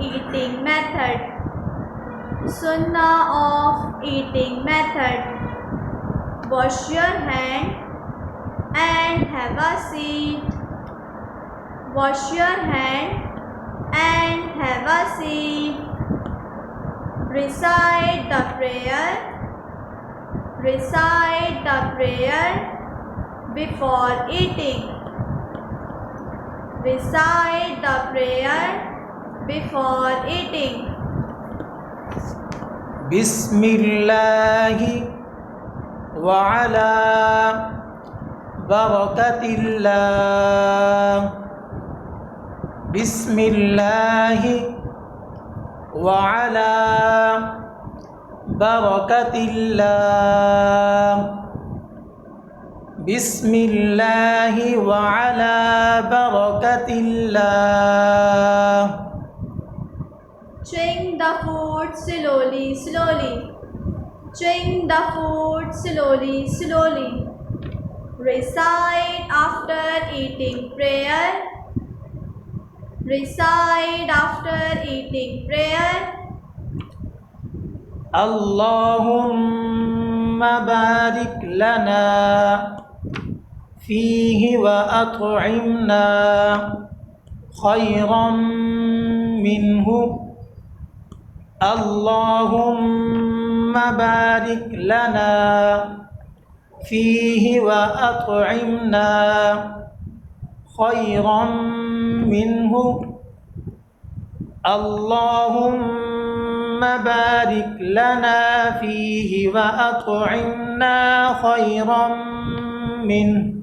eating method. Sunnah of eating method. Wash your hand and have a seat. Wash your hand and have a seat. Recite the prayer. Recite the prayer before eating. Recite the prayer before eating. Bismillah wa ala barakatillah. Bismillah wa ala barakatillah. Bismillah wa ala barakatillah. Chewing the food slowly, slowly. Chewing the food slowly, slowly. Recite after eating prayer. Recite after eating prayer. Allahumma barik lana fihi wa at'imna khairan minhu. Allahumma barik lana fihi wa at'imna khairan minhu. Allahumma barik lana fihi wa at'imna khairan minhu.